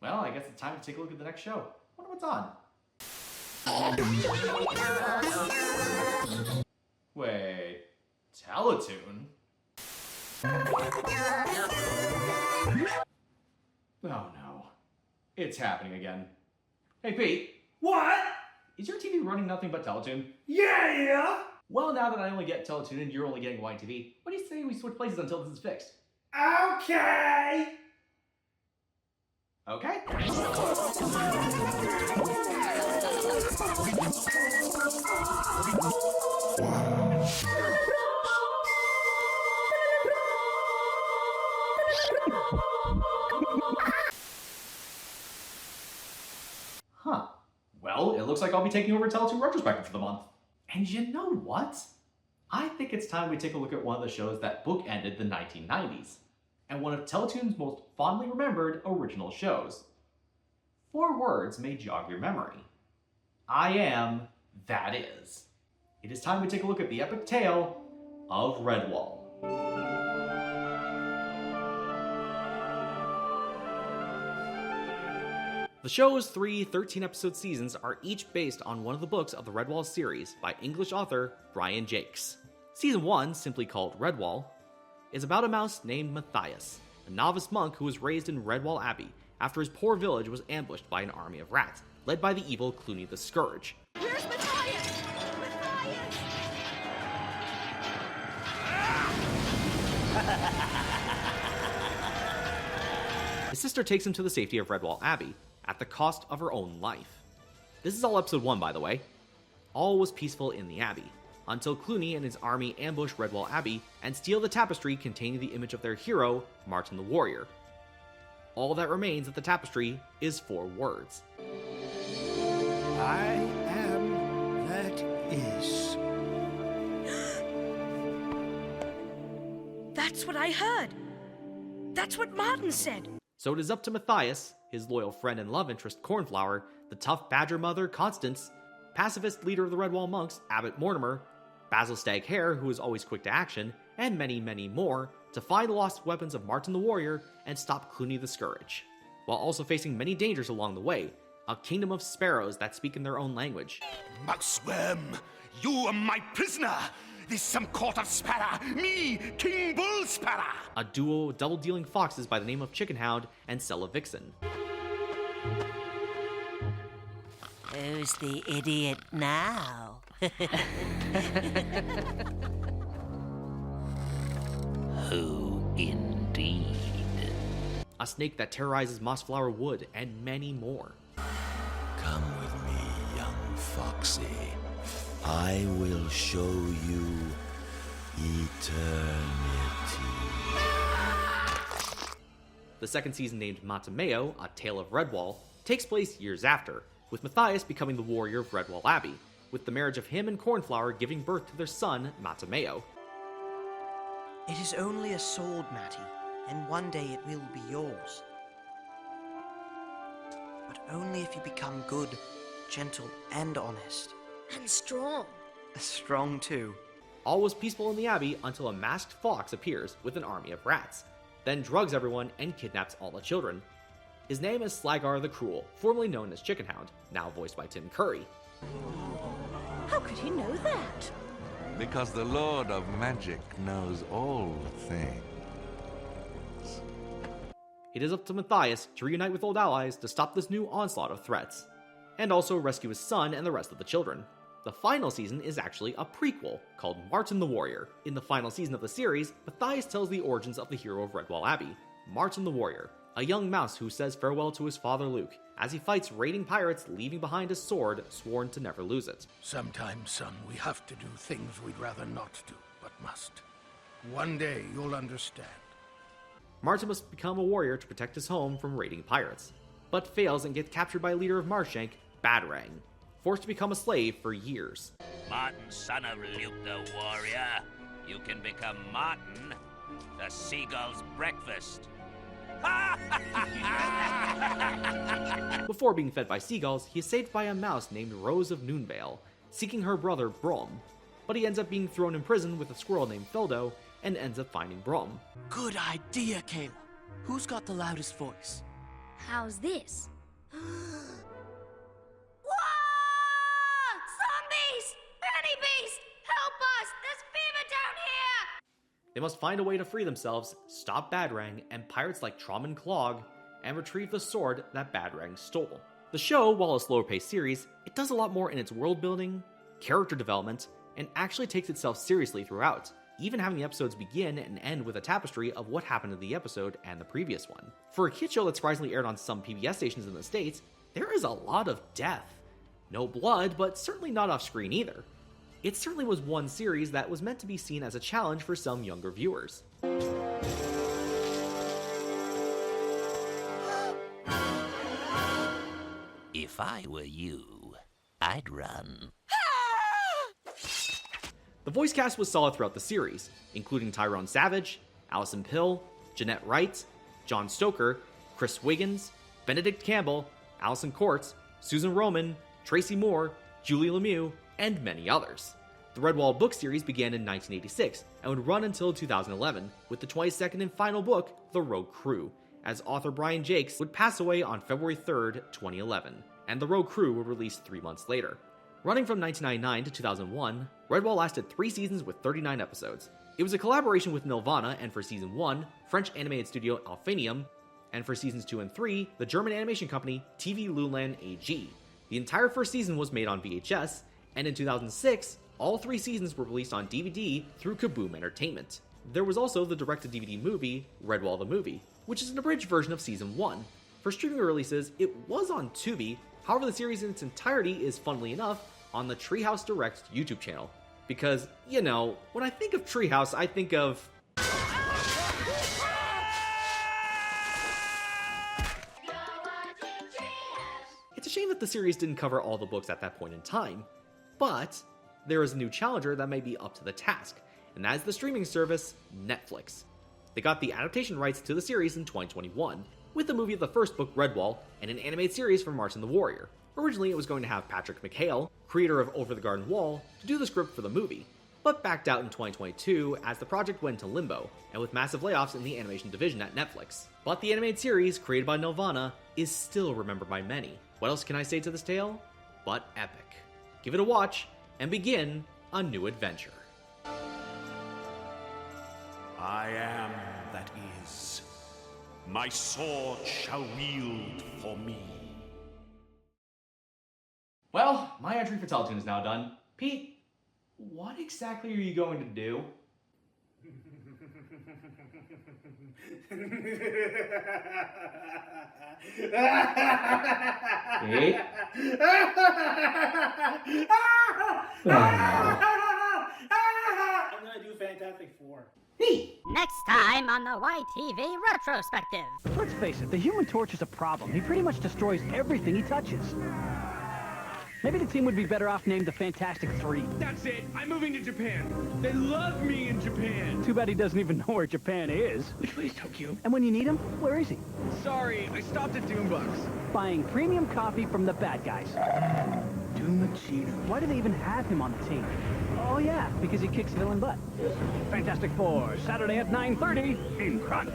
Well, I guess it's time to take a look at the next show. Wonder what's on. Wait, Teletoon? Oh no, it's happening again. Hey Pete. What? Is your TV running nothing but Teletoon? Yeah! Well, now that I only get Teletoon and you're only getting YTV, what do you say we switch places until this is fixed? Okay! Okay? Huh. Well, it looks like I'll be taking over Teletoon Retrospective for the month. And you know what? I think it's time we take a look at one of the shows that bookended the 1990s, and one of Teletoon's most fondly remembered original shows. 4 words may jog your memory. I am, that is. It is time we take a look at the epic tale of Redwall. The show's 3 13-episode seasons are each based on one of the books of the Redwall series by English author Brian Jacques. Season 1, simply called Redwall, is about a mouse named Matthias, a novice monk who was raised in Redwall Abbey after his poor village was ambushed by an army of rats, led by the evil Clooney the Scourge. Where's Matthias? His sister takes him to the safety of Redwall Abbey, at the cost of her own life. This is all episode 1, by the way. All was peaceful in the Abbey, until Clooney and his army ambush Redwall Abbey and steal the tapestry containing the image of their hero, Martin the Warrior. All that remains of the tapestry is 4 words. I am that is. That's what I heard. That's what Martin said. So it is up to Matthias, his loyal friend and love interest Cornflower, the tough badger mother Constance, pacifist leader of the Redwall monks Abbot Mortimer, Basil Staghare, who is always quick to action, and many, many more, to find the lost weapons of Martin the Warrior and stop Clooney the Scourge, while also facing many dangers along the way, a kingdom of sparrows that speak in their own language. Mouseworm, you are my prisoner! This some court of sparrow, me, King Bull Sparrow! A duo of double-dealing foxes by the name of Chickenhound and Sella Vixen. Who's the idiot now? Who indeed? A snake that terrorizes Mossflower Wood, and many more. Come with me, young foxy. I will show you eternity. The second season, named Matameo, A Tale of Redwall, takes place years after, with Matthias becoming the warrior of Redwall Abbey, with the marriage of him and Cornflower giving birth to their son, Matameo. It is only a sword, Matty, and one day it will be yours. But only if you become good, gentle, and honest. And strong. Strong, too. All was peaceful in the Abbey until a masked fox appears with an army of rats, then drugs everyone and kidnaps all the children. His name is Slagar the Cruel, formerly known as Chickenhound, now voiced by Tim Curry. How could he know that? Because the Lord of Magic knows all things. It is up to Matthias to reunite with old allies to stop this new onslaught of threats, and also rescue his son and the rest of the children. The final season is actually a prequel, called Martin the Warrior. In the final season of the series, Matthias tells the origins of the hero of Redwall Abbey, Martin the Warrior, a young mouse who says farewell to his father Luke, as he fights raiding pirates leaving behind a sword sworn to never lose it. Sometimes, son, we have to do things we'd rather not do, but must. One day you'll understand. Martin must become a warrior to protect his home from raiding pirates, but fails and gets captured by leader of Marshank, Badrang, forced to become a slave for years. Martin, son of Luke the Warrior, you can become Martin, the seagull's breakfast. Before being fed by seagulls, he is saved by a mouse named Rose of Noonvale, seeking her brother Brom. But he ends up being thrown in prison with a squirrel named Feldo, and ends up finding Brom. Good idea, Kayla. Who's got the loudest voice? How's this? Whoa! Zombies! Penny Beast! Help us! There's fever down here! They must find a way to free themselves, stop Badrang and pirates like Trom and Clog, and retrieve the sword that Badrang stole. The show, while a slower-paced series, it does a lot more in its world building, character development, and actually takes itself seriously throughout, even having the episodes begin and end with a tapestry of what happened in the episode and the previous one. For a kid show that surprisingly aired on some PBS stations in the States, there is a lot of death. No blood, but certainly not off screen either. It certainly was one series that was meant to be seen as a challenge for some younger viewers. If I were you, I'd run. The voice cast was solid throughout the series, including Tyrone Savage, Alison Pill, Jeanette Wright, John Stoker, Chris Wiggins, Benedict Campbell, Allison Courts, Susan Roman, Tracy Moore, Julie Lemieux, and many others. The Redwall book series began in 1986 and would run until 2011, with the 22nd and final book, The Rogue Crew, as author Brian Jakes would pass away on February 3rd, 2011, and The Rogue Crew would release 3 months later. Running from 1999 to 2001, Redwall lasted 3 seasons with 39 episodes. It was a collaboration with Nelvana, and for season 1, French animated studio Alphanium, and for seasons 2 and 3, the German animation company TV Lulan AG. The entire first season was made on VHS, and in 2006, all 3 seasons were released on DVD through Kaboom Entertainment. There was also the direct-to-DVD movie, Redwall the Movie, which is an abridged version of season 1. For streaming releases, it was on Tubi, however the series in its entirety is, funnily enough, on the Treehouse Direct YouTube channel. Because, you know, when I think of Treehouse, I think of... It's a shame that the series didn't cover all the books at that point in time, but there is a new challenger that may be up to the task, and that is the streaming service, Netflix. They got the adaptation rights to the series in 2021, with the movie of the first book, Redwall, and an animated series for Martin the Warrior. Originally, it was going to have Patrick McHale, creator of Over the Garden Wall, to do the script for the movie, but backed out in 2022 as the project went into limbo, and with massive layoffs in the animation division at Netflix. But the animated series, created by Nelvana, is still remembered by many. What else can I say to this tale? But epic. Give it a watch, and begin a new adventure. I am that is. My sword shall wield for me. Well, my entry for Teletoon is now done. Pete, what exactly are you going to do? Pete? I'm gonna do Fantastic Four. Pete! Next time on the YTV Retrospective. Let's face it, the Human Torch is a problem. He pretty much destroys everything he touches. Maybe the team would be better off named the Fantastic Three. That's it. I'm moving to Japan. They love me in Japan. Too bad he doesn't even know where Japan is. Which way is Tokyo? And when you need him, where is he? Sorry, I stopped at Doombucks. Buying premium coffee from the bad guys. Doomachino. Why do they even have him on the team? Oh yeah, because he kicks villain butt. Fantastic Four, Saturday at 9:30 in Crunch.